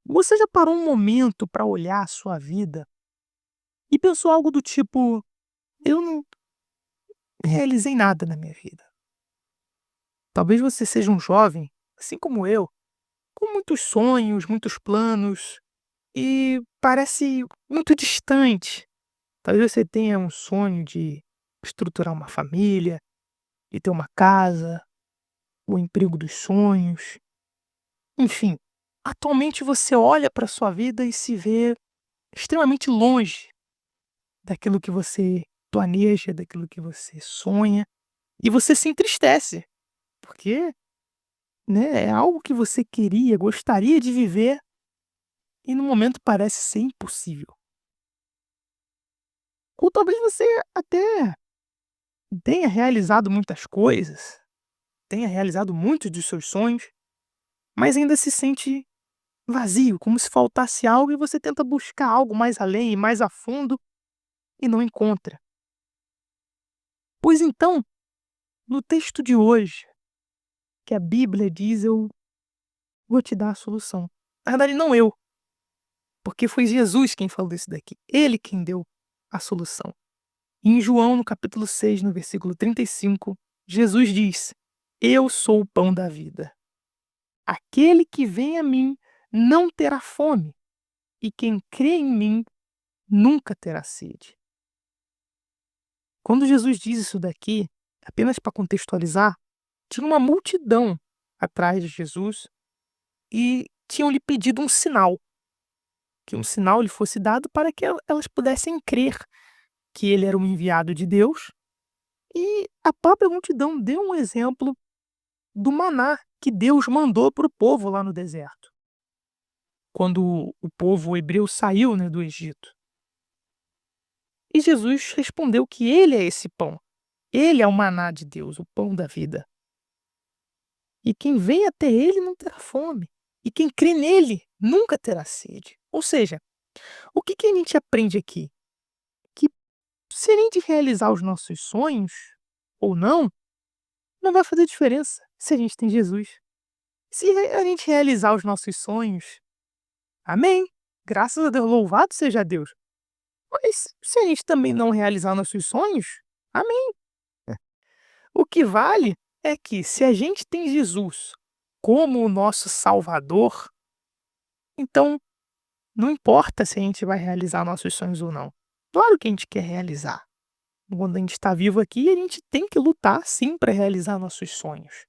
Você já parou um momento para olhar a sua vida e pensou algo do tipo: "Eu não realizei nada na minha vida"? Talvez você seja um jovem, assim como eu, com muitos sonhos, muitos planos e parece muito distante. Talvez você tenha um sonho de estruturar uma família, de ter uma casa, o emprego dos sonhos, enfim. Atualmente você olha para sua vida e se vê extremamente longe daquilo que você planeja, daquilo que você sonha, e você se entristece, porque, né, é algo que você queria, gostaria de viver e no momento parece ser impossível. Ou talvez você até tenha realizado muitas coisas, tenha realizado muitos dos seus sonhos, mas ainda se sente vazio, como se faltasse algo e você tenta buscar algo mais além e mais a fundo e não encontra. Pois então, no texto de hoje, que a Bíblia diz, eu vou te dar a solução. Na verdade, não eu, porque foi Jesus quem falou isso daqui. Ele quem deu a solução. Em João, no capítulo 6, no versículo 35, Jesus diz: Eu sou o pão da vida. Aquele que vem a mim não terá fome, e quem crê em mim nunca terá sede. Quando Jesus diz isso daqui, apenas para contextualizar, tinha uma multidão atrás de Jesus e tinham lhe pedido um sinal, que um sinal lhe fosse dado para que elas pudessem crer que ele era o enviado de Deus, e a própria multidão deu um exemplo do maná que Deus mandou para o povo lá no deserto, quando o povo hebreu saiu, né, do Egito. E Jesus respondeu que ele é esse pão, ele é o maná de Deus, o pão da vida. E quem vem até ele não terá fome, e quem crê nele nunca terá sede. Ou seja, o que que a gente aprende aqui? Que se a gente realizar os nossos sonhos ou não, não vai fazer diferença se a gente tem Jesus. Se a gente realizar os nossos sonhos, amém, graças a Deus, louvado seja Deus. Mas se a gente também não realizar nossos sonhos, amém. O que vale é que se a gente tem Jesus como o nosso Salvador, então não importa se a gente vai realizar nossos sonhos ou não. Claro que a gente quer realizar. Quando a gente está vivo aqui, a gente tem que lutar sim para realizar nossos sonhos.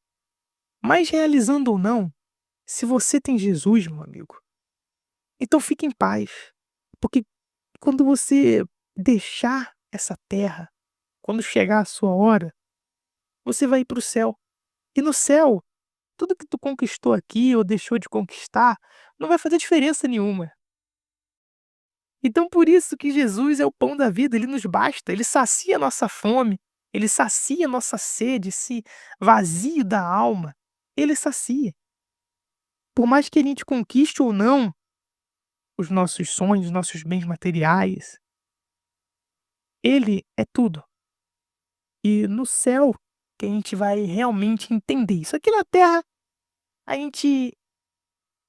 Mas realizando ou não, se você tem Jesus, meu amigo, então fique em paz. Porque quando você deixar essa terra, quando chegar a sua hora, você vai ir para o céu. E no céu, tudo que tu conquistou aqui ou deixou de conquistar, não vai fazer diferença nenhuma. Então por isso que Jesus é o pão da vida, ele nos basta, ele sacia a nossa fome, ele sacia a nossa sede, esse vazio da alma, ele sacia. Por mais que a gente conquiste ou não os nossos sonhos, os nossos bens materiais, ele é tudo. E no céu que a gente vai realmente entender isso. Aqui na terra a gente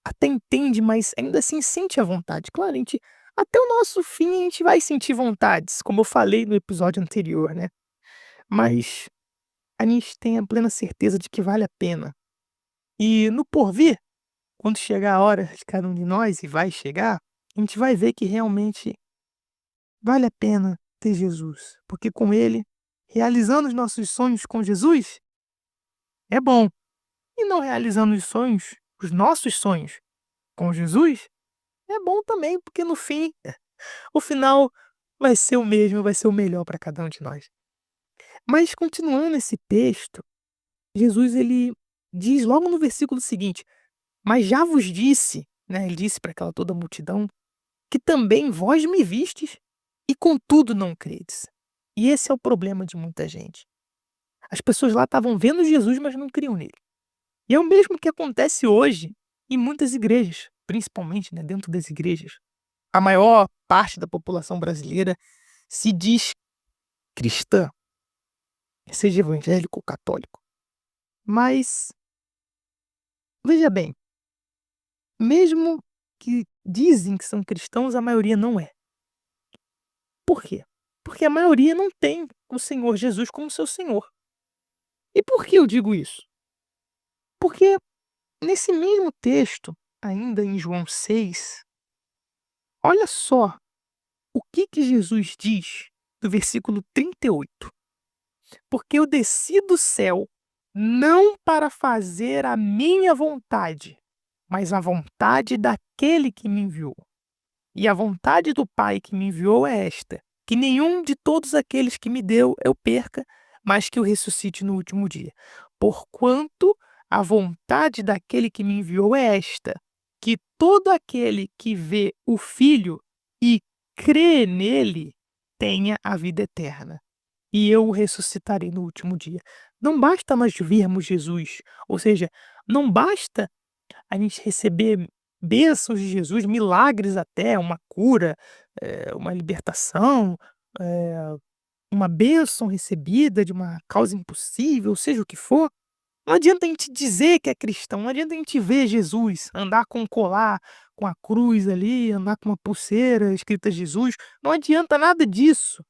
até entende, mas ainda assim sente a vontade. Claro, a gente até o nosso fim a gente vai sentir vontades, como eu falei no episódio anterior, né. Mas a gente tem a plena certeza de que vale a pena. E no porvir, quando chegar a hora de cada um de nós, e vai chegar, a gente vai ver que realmente vale a pena ter Jesus, porque com ele, realizando os nossos sonhos com Jesus, é bom. E não realizando os nossos sonhos com Jesus, é bom também, porque no fim, o final vai ser o mesmo, vai ser o melhor para cada um de nós. Mas continuando esse texto, Jesus ele diz logo no versículo seguinte: "Mas já vos disse", né, ele disse para aquela toda multidão, "que também vós me vistes e contudo não credes". E esse é o problema de muita gente. As pessoas lá estavam vendo Jesus, mas não criam nele. E é o mesmo que acontece hoje em muitas igrejas, principalmente, né, dentro das igrejas. A maior parte da população brasileira se diz cristã, seja evangélico ou católico. Mas, veja bem, mesmo que dizem que são cristãos, a maioria não é. Por quê? Porque a maioria não tem o Senhor Jesus como seu Senhor. E por que eu digo isso? Porque nesse mesmo texto, ainda em João 6, olha só o que Jesus diz no versículo 38. Porque eu desci do céu não para fazer a minha vontade, mas a vontade daquele que me enviou. E a vontade do Pai que me enviou é esta: que nenhum de todos aqueles que me deu eu perca, mas que eu ressuscite no último dia. Porquanto a vontade daquele que me enviou é esta: que todo aquele que vê o Filho e crê nele tenha a vida eterna, e eu o ressuscitarei no último dia. Não basta nós vermos Jesus, ou seja, não basta a gente receber bênçãos de Jesus, milagres até, uma cura, uma libertação, uma bênção recebida de uma causa impossível, seja o que for. Não adianta a gente dizer que é cristão, não adianta a gente ver Jesus, andar com um colar, com a cruz ali, andar com uma pulseira escrita Jesus, não adianta nada disso.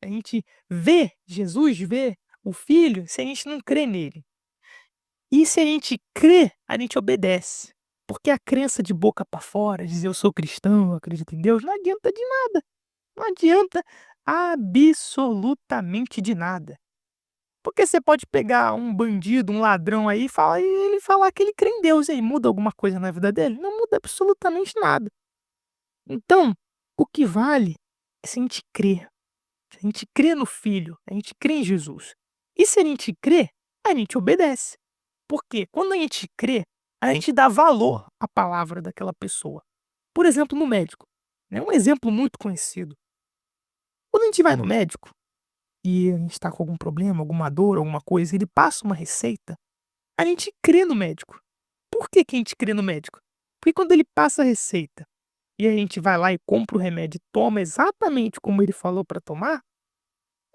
A gente vê Jesus, vê o Filho, se a gente não crê nele. E se a gente crê, a gente obedece. Porque a crença de boca para fora, dizer eu sou cristão, eu acredito em Deus, não adianta de nada. Não adianta absolutamente de nada. Porque você pode pegar um bandido, um ladrão aí e ele falar que ele crê em Deus, e aí muda alguma coisa na vida dele? Não muda absolutamente nada. Então, o que vale é se a gente crê. Se a gente crê no Filho, a gente crê em Jesus. E se a gente crê, a gente obedece. Porque quando a gente crê, a gente dá valor à palavra daquela pessoa. Por exemplo, no médico. É um exemplo muito conhecido. Quando a gente vai no médico e a gente está com algum problema, alguma dor, alguma coisa, ele passa uma receita, a gente crê no médico. Por que que a gente crê no médico? Porque quando ele passa a receita e a gente vai lá e compra o remédio e toma exatamente como ele falou para tomar,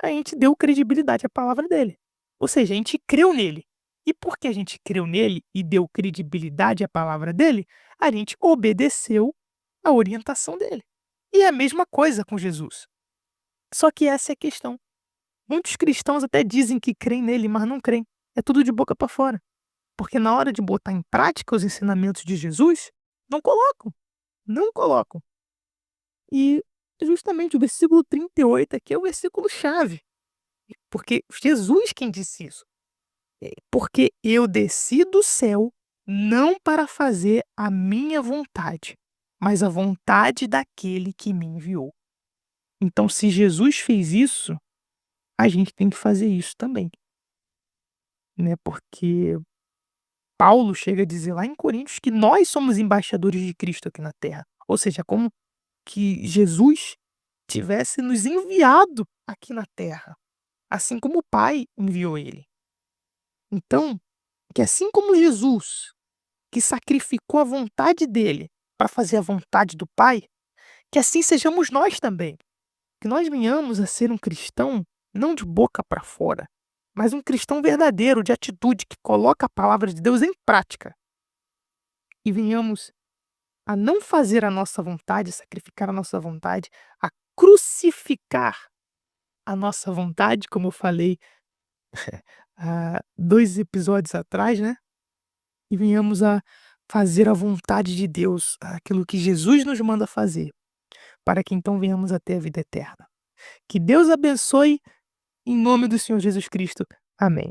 a gente deu credibilidade à palavra dele. Ou seja, a gente creu nele. E porque a gente creu nele e deu credibilidade à palavra dele, a gente obedeceu a orientação dele. E é a mesma coisa com Jesus. Só que essa é a questão. Muitos cristãos até dizem que creem nele, mas não creem. É tudo de boca para fora. Porque na hora de botar em prática os ensinamentos de Jesus, não colocam. Não colocam. E justamente o versículo 38 aqui é o versículo chave. Porque Jesus quem disse isso. Porque eu desci do céu não para fazer a minha vontade, mas a vontade daquele que me enviou. Então, se Jesus fez isso, a gente tem que fazer isso também, né? Porque Paulo chega a dizer lá em Coríntios que nós somos embaixadores de Cristo aqui na terra. Ou seja, como que Jesus tivesse nos enviado aqui na terra, assim como o Pai enviou ele. Então, que assim como Jesus, que sacrificou a vontade dele para fazer a vontade do Pai, que assim sejamos nós também. Que nós venhamos a ser um cristão não de boca para fora, mas um cristão verdadeiro, de atitude, que coloca a palavra de Deus em prática. E venhamos a não fazer a nossa vontade, sacrificar a nossa vontade, a crucificar a nossa vontade, como eu falei há 2 episódios atrás, né? E venhamos a fazer a vontade de Deus, aquilo que Jesus nos manda fazer, para que então venhamos a ter a vida eterna. Que Deus abençoe, em nome do Senhor Jesus Cristo. Amém.